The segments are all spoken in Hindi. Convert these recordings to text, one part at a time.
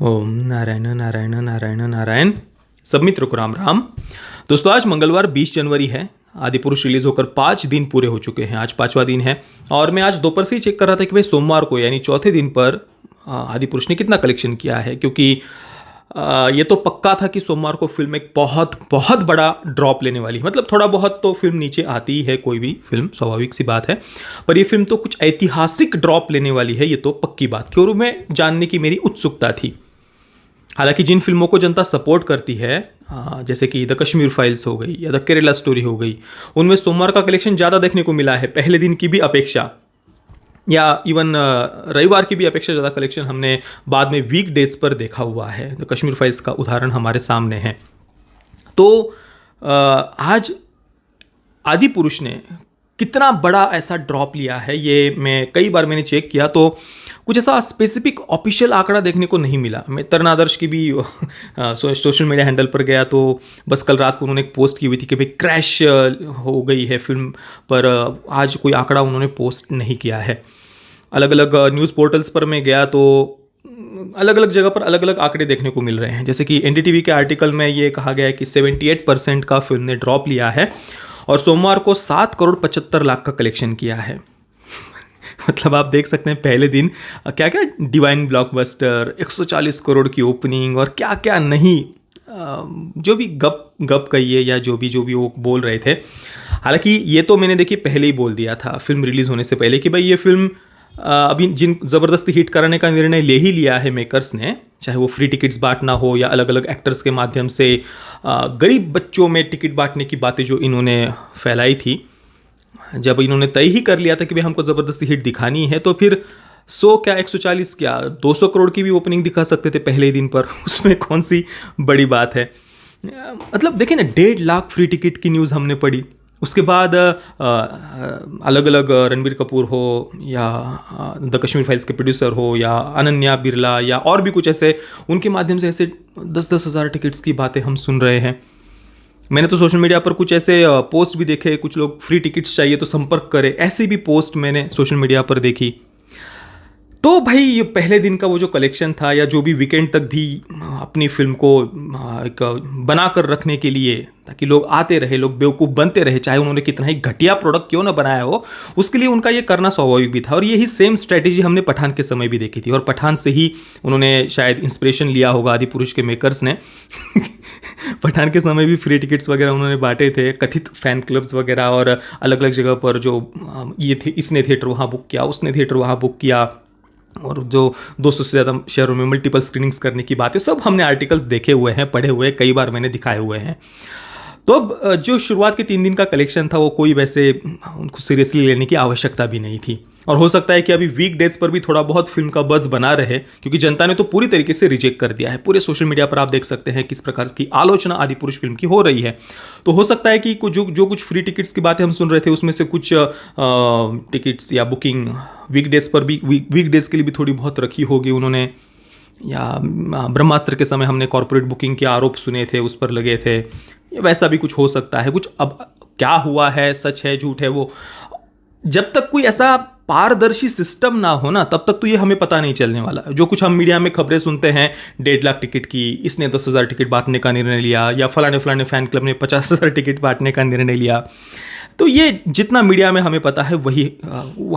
ओम नारायण नारायण नारायण नारायण। सब मित्रों को राम राम। दोस्तों, आज मंगलवार 20 जनवरी है। आदि पुरुष रिलीज होकर 5 दिन पूरे हो चुके हैं। आज 5वां दिन है और मैं आज दोपहर से ही चेक कर रहा था कि भाई सोमवार को यानी चौथे दिन पर आदि पुरुष ने कितना कलेक्शन किया है, क्योंकि ये तो पक्का था कि सोमवार को फिल्म एक बहुत बहुत बड़ा ड्रॉप लेने वाली है। मतलब थोड़ा बहुत तो फिल्म नीचे आती ही है, कोई भी फिल्म, स्वाभाविक सी बात है, पर ये फिल्म तो कुछ ऐतिहासिक ड्रॉप लेने वाली है, ये तो पक्की बात थी और मैं जानने की मेरी उत्सुकता थी। हालांकि जिन फिल्मों को जनता सपोर्ट करती है, जैसे कि द कश्मीर फाइल्स हो गई या द केरला स्टोरी हो गई, उनमें सोमवार का कलेक्शन ज़्यादा देखने को मिला है पहले दिन की भी अपेक्षा, या इवन रविवार की भी अपेक्षा ज़्यादा कलेक्शन हमने बाद में वीक डेज पर देखा हुआ है। द कश्मीर फाइल्स का उदाहरण हमारे सामने है। तो आज आदि पुरुष ने कितना बड़ा ऐसा ड्रॉप लिया है, ये मैं कई बार मैंने चेक किया तो कुछ ऐसा स्पेसिफिक ऑफिशियल आंकड़ा देखने को नहीं मिला। मैं तरण आदर्श की भी सोशल मीडिया हैंडल पर गया तो बस कल रात को उन्होंने एक पोस्ट की हुई थी कि भाई क्रैश हो गई है फिल्म, पर आज कोई आंकड़ा उन्होंने पोस्ट नहीं किया है। अलग अलग न्यूज़ पोर्टल्स पर मैं गया तो अलग अलग जगह पर अलग अलग आंकड़े देखने को मिल रहे हैं। जैसे कि एनडीटीवी के आर्टिकल में ये कहा गया है कि 78% का फिल्म ने ड्रॉप लिया है और सोमवार को 7 करोड़ 75 लाख का कलेक्शन किया है। मतलब आप देख सकते हैं पहले दिन क्या क्या डिवाइन ब्लॉकबस्टर, 140 करोड़ की ओपनिंग और क्या क्या नहीं, जो भी गप गप कहिए या जो भी वो बोल रहे थे। हालांकि ये तो मैंने देखिए पहले ही बोल दिया था फिल्म रिलीज़ होने से पहले कि भाई ये फिल्म अभी जिन ज़बरदस्ती हिट कराने का निर्णय ले ही लिया है मेकर्स ने, चाहे वो फ्री टिकट्स बांटना हो या अलग अलग एक्टर्स के माध्यम से गरीब बच्चों में टिकट बांटने की बातें जो इन्होंने फैलाई थी, जब इन्होंने तय ही कर लिया था कि भाई हमको ज़बरदस्ती हिट दिखानी है, तो फिर 100 क्या 140 क्या 200 करोड़ की भी ओपनिंग दिखा सकते थे पहले ही दिन पर। उसमें कौन सी बड़ी बात है। मतलब देखिए ना, 1.5 लाख फ्री टिकट की न्यूज़ हमने पढ़ी। उसके बाद अलग अलग रणबीर कपूर हो या द कश्मीर फाइल्स के प्रोड्यूसर हो या अनन्या बिरला या और भी कुछ ऐसे, उनके माध्यम से ऐसे 10-10 हज़ार टिकट्स की बातें हम सुन रहे हैं। मैंने तो सोशल मीडिया पर कुछ ऐसे पोस्ट भी देखे, कुछ लोग फ्री टिकट्स चाहिए तो संपर्क करें, ऐसी भी पोस्ट मैंने सोशल मीडिया पर देखी। तो भाई ये पहले दिन का वो जो कलेक्शन था, या जो भी वीकेंड तक भी अपनी फिल्म को एक बना कर रखने के लिए, ताकि लोग आते रहे, लोग बेवकूफ़ बनते रहे, चाहे उन्होंने कितना ही घटिया प्रोडक्ट क्यों ना बनाया हो, उसके लिए उनका ये करना स्वाभाविक भी था। और यही सेम स्ट्रेटेजी हमने पठान के समय भी देखी थी और पठान से ही उन्होंने शायद इंस्पिरेशन लिया होगा आदि पुरुष के मेकर्स ने। पठान के समय भी फ्री टिकट्स वगैरह उन्होंने बांटे थे, कथित फैन क्लब्स वगैरह, और अलग अलग जगह पर जो ये थे, इसने थिएटर वहाँ बुक किया, उसने थिएटर वहाँ बुक किया, और जो 200 से ज़्यादा शहरों में मल्टीपल स्क्रीनिंग्स करने की बातें, सब हमने आर्टिकल्स देखे हुए हैं, पढ़े हुए, कई बार मैंने दिखाए हुए हैं। तो अब जो शुरुआत के 3 दिन का कलेक्शन था वो कोई वैसे उनको सीरियसली लेने की आवश्यकता भी नहीं थी। और हो सकता है कि अभी वीक डेज पर भी थोड़ा बहुत फिल्म का बज़ बना रहे, क्योंकि जनता ने तो पूरी तरीके से रिजेक्ट कर दिया है। पूरे सोशल मीडिया पर आप देख सकते हैं किस प्रकार की आलोचना आदि पुरुष फिल्म की हो रही है। तो हो सकता है कि जो कुछ फ्री टिकट्स की बातें हम सुन रहे थे, उसमें से कुछ टिकट्स या बुकिंग वीक डेज पर भी, वीक डेज के लिए भी थोड़ी बहुत रखी होगी उन्होंने, या ब्रह्मास्त्र के समय हमने कॉर्पोरेट बुकिंग के आरोप सुने थे, उस पर लगे थे, वैसा भी कुछ हो सकता है। कुछ अब क्या हुआ है, सच है झूठ है, वो जब तक कोई ऐसा पारदर्शी सिस्टम ना हो ना, तब तक तो ये हमें पता नहीं चलने वाला। जो कुछ हम मीडिया में खबरें सुनते हैं, 1.5 लाख टिकट की, इसने 10,000 टिकट बांटने का निर्णय लिया, या फलाने फलाने फैन क्लब ने 50,000 टिकट बांटने का निर्णय लिया, तो ये जितना मीडिया में हमें पता है वही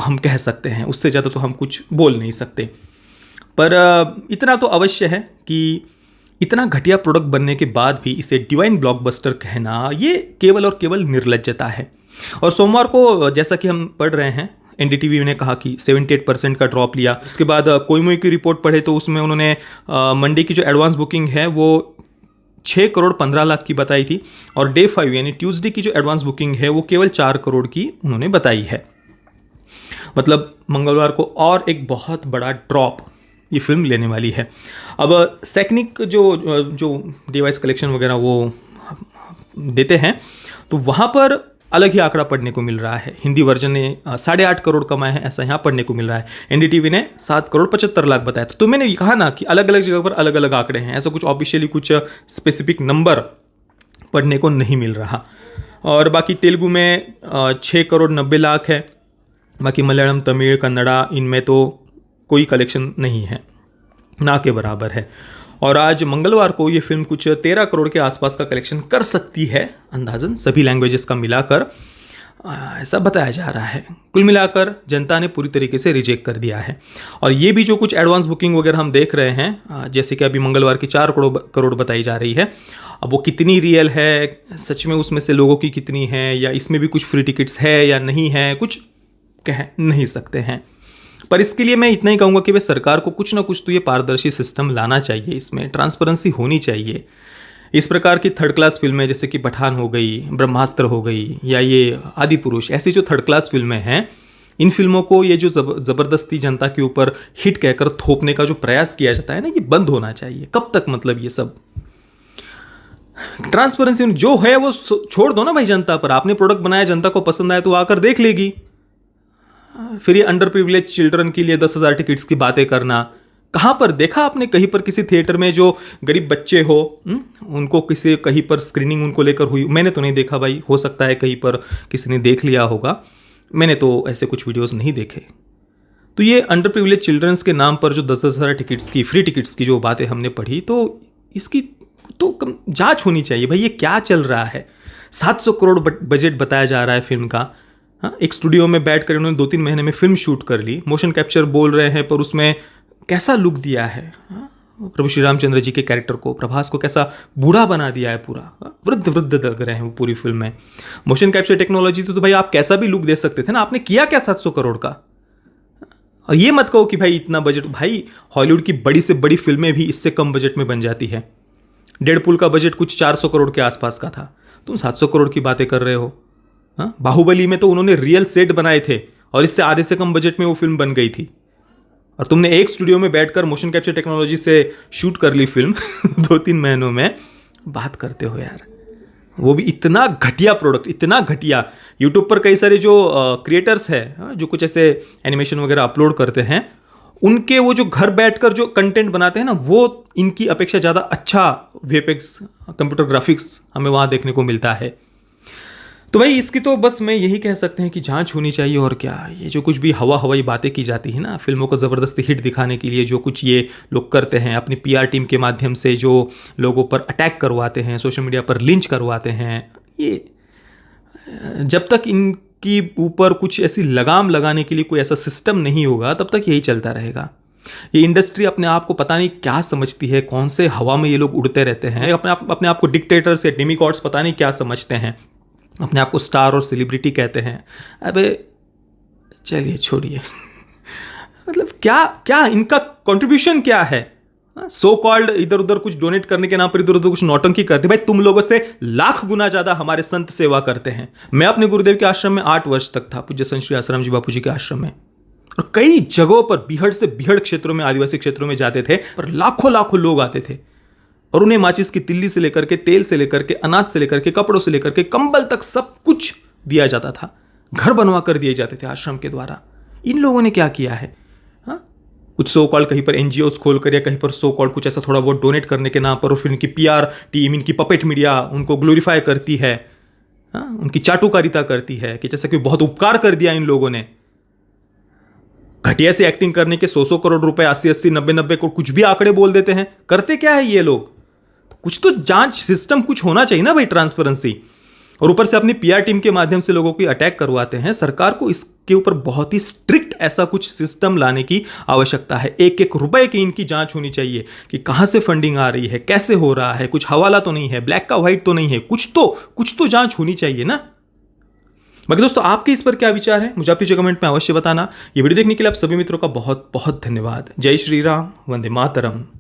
हम कह सकते हैं, उससे ज़्यादा तो हम कुछ बोल नहीं सकते। पर इतना तो अवश्य है कि इतना घटिया प्रोडक्ट बनने के बाद भी इसे डिवाइन ब्लॉकबस्टर कहना, ये केवल और केवल निर्लज्जता है। और सोमवार को जैसा कि हम पढ़ रहे हैं, एनडीटीवी ने कहा कि 78% का ड्रॉप लिया। उसके बाद कोई की रिपोर्ट पढ़े तो उसमें उन्होंने मंडे की जो एडवांस बुकिंग है वो 6 करोड़ 15 लाख की बताई थी, और डे 5 यानी ट्यूसडे की जो एडवांस बुकिंग है वो केवल 4 करोड़ की उन्होंने बताई है। मतलब मंगलवार को और एक बहुत बड़ा ड्रॉप ये फिल्म लेने वाली है। अब सैकनिक जो डिवाइस कलेक्शन वगैरह वो देते हैं, तो वहाँ पर अलग ही आंकड़ा पढ़ने को मिल रहा है। हिंदी वर्जन ने 8.5 करोड़ कमाए हैं, ऐसा यहाँ पढ़ने को मिल रहा है। एनडीटीवी ने 7 करोड़ 75 लाख बताया। तो मैंने ये कहा ना कि अलग अलग जगह पर अलग अलग आंकड़े हैं, ऐसा कुछ ऑफिशियली कुछ स्पेसिफिक नंबर पढ़ने को नहीं मिल रहा। और बाकी तेलुगु में 6 करोड़ 90 लाख है, बाकी मलयालम, तमिल, कन्नड़ा, इनमें तो कोई कलेक्शन नहीं है। ना के बराबर है। और आज मंगलवार को ये फिल्म कुछ 13 करोड़ के आसपास का कलेक्शन कर सकती है अंदाजन, सभी लैंग्वेजेस का मिलाकर, ऐसा बताया जा रहा है। कुल मिलाकर जनता ने पूरी तरीके से रिजेक्ट कर दिया है। और ये भी जो कुछ एडवांस बुकिंग वगैरह हम देख रहे हैं, जैसे कि अभी मंगलवार की 4 करोड़ बताई जा रही है, अब वो कितनी रियल है, सच में उसमें से लोगों की कितनी है, या इसमें भी कुछ फ्री टिकट्स है या नहीं है, कुछ कह नहीं सकते हैं। पर इसके लिए मैं इतना ही कहूँगा कि भाई सरकार को कुछ ना कुछ तो ये पारदर्शी सिस्टम लाना चाहिए, इसमें ट्रांसपेरेंसी होनी चाहिए। इस प्रकार की थर्ड क्लास फिल्में जैसे कि पठान हो गई, ब्रह्मास्त्र हो गई, या ये आदि पुरुष, ऐसी जो थर्ड क्लास फिल्में हैं, इन फिल्मों को ये जो ज़बरदस्ती जनता के ऊपर हिट कहकर थोपने का जो प्रयास किया जाता है ना, ये बंद होना चाहिए। कब तक, मतलब ये सब ट्रांसपेरेंसी जो है वो छोड़ दो ना भाई जनता पर। आपने प्रोडक्ट बनाया, जनता को पसंद आया तो आकर देख लेगी। फिर ये अंडर प्रिविलेज चिल्ड्रन के लिए 10,000 टिकट्स की बातें करना, कहाँ पर देखा आपने कहीं पर किसी थिएटर में जो गरीब बच्चे हो उनको किसी कहीं पर स्क्रीनिंग उनको लेकर हुई? मैंने तो नहीं देखा भाई, हो सकता है कहीं पर किसी ने देख लिया होगा, मैंने तो ऐसे कुछ वीडियोस नहीं देखे। तो ये अंडर प्रिविलेज चिल्ड्रंस के नाम पर जो 10,000 टिकट्स की, फ्री टिकट्स की जो बातें हमने पढ़ी, तो इसकी तो जांच होनी चाहिए भाई, ये क्या चल रहा है। 700 करोड़ बजट बताया जा रहा है फिल्म का। एक स्टूडियो में बैठ कर उन्होंने 2-3 महीने में फिल्म शूट कर ली, मोशन कैप्चर बोल रहे हैं, पर उसमें कैसा लुक दिया है। प्रभु श्री रामचंद्र जी के कैरेक्टर को, प्रभास को कैसा बूढ़ा बना दिया है, पूरा वृद्ध वृद्ध लग रहे हैं वो पूरी फिल्म में। मोशन कैप्चर टेक्नोलॉजी तो भाई आप कैसा भी लुक दे सकते थे ना, आपने किया क्या 700 करोड़ का? और ये मत कहो कि भाई इतना बजट, भाई हॉलीवुड की बड़ी से बड़ी फिल्में भी इससे कम बजट में बन जाती है। डेडपुल का बजट कुछ 400 करोड़ के आसपास का था, तुम 700 करोड़ की बातें कर रहे हो। बाहुबली में तो उन्होंने रियल सेट बनाए थे और इससे आधे से कम बजट में वो फिल्म बन गई थी, और तुमने एक स्टूडियो में बैठकर मोशन कैप्चर टेक्नोलॉजी से शूट कर ली फिल्म 2-3 महीनों में। बात करते हो यार, वो भी इतना घटिया प्रोडक्ट, इतना घटिया। यूट्यूब पर कई सारे जो क्रिएटर्स हैं जो कुछ ऐसे एनिमेशन वगैरह अपलोड करते हैं, उनके वो जो घर बैठकर जो कंटेंट बनाते हैं ना, वो इनकी अपेक्षा ज़्यादा अच्छा वीएफएक्स, कंप्यूटर ग्राफिक्स हमें वहाँ देखने को मिलता है। तो भाई इसकी तो बस मैं यही कह सकते हैं कि जांच होनी चाहिए, और क्या। ये जो कुछ भी हवाई बातें की जाती है ना, फिल्मों को ज़बरदस्ती हिट दिखाने के लिए जो कुछ ये लोग करते हैं, अपनी पीआर टीम के माध्यम से जो लोगों पर अटैक करवाते हैं, सोशल मीडिया पर लिंच करवाते हैं, ये जब तक इनकी ऊपर कुछ ऐसी लगाम लगाने के लिए कोई ऐसा सिस्टम नहीं होगा, तब तक यही चलता रहेगा। ये इंडस्ट्री अपने आप को पता नहीं क्या समझती है, कौन से हवा में ये लोग उड़ते रहते हैं, अपने आप को डिक्टेटर्स या डेमिगॉड्स पता नहीं क्या समझते हैं, अपने आप को स्टार और सेलिब्रिटी कहते हैं। अबे चलिए छोड़िए मतलब क्या इनका कंट्रीब्यूशन क्या है? सो कॉल्ड इधर उधर कुछ डोनेट करने के नाम पर इधर उधर कुछ नौटंकी करते। भाई तुम लोगों से लाख गुना ज्यादा हमारे संत सेवा करते हैं। मैं अपने गुरुदेव के आश्रम में 8 वर्ष तक था, पूज्य संत श्री आसाराम जी बापू जी के आश्रम में, और कई जगहों पर बीहड़ से बीहड़ क्षेत्रों में, आदिवासी क्षेत्रों में जाते थे, पर लाखों लोग आते थे, और उन्हें माचिस की तिल्ली से लेकर के, तेल से लेकर के, अनाज से लेकर के, कपड़ों से लेकर के, कंबल तक सब कुछ दिया जाता था। घर बनवा कर दिए जाते थे आश्रम के द्वारा। इन लोगों ने क्या किया है? कुछ सो कॉल्ड कहीं पर एनजीओस खोलकर, या कहीं पर सो कॉल्ड कुछ ऐसा थोड़ा बहुत डोनेट करने के नाम पर, और फिर इनकी पीआर टीम, इनकी पपेट मीडिया उनको ग्लोरीफाई करती है, उनकी चाटुकारिता करती है कि जैसा कि बहुत उपकार कर दिया इन लोगों ने। घटिया से एक्टिंग करने के 100 करोड़ रुपए, 80 90 करोड़, कुछ भी आंकड़े बोल देते हैं। करते क्या है ये लोग? कुछ तो जांच सिस्टम कुछ होना चाहिए ना भाई, ट्रांसपेरेंसी। और ऊपर से अपनी पीआर टीम के माध्यम से लोगों को अटैक करवाते हैं। सरकार को इसके ऊपर बहुत ही स्ट्रिक्ट ऐसा कुछ सिस्टम लाने की आवश्यकता है। एक रुपए की इनकी जांच होनी चाहिए कि कहां से फंडिंग आ रही है, कैसे हो रहा है, कुछ हवाला तो नहीं है, ब्लैक का व्हाइट तो नहीं है, कुछ तो जांच होनी चाहिए ना। बाकी दोस्तों आपके इस पर क्या विचार है, मुझे आप नीचे कमेंट में अवश्य बताना। ये वीडियो देखने के लिए आप सभी मित्रों का बहुत बहुत धन्यवाद। जय श्री राम, वंदे मातरम।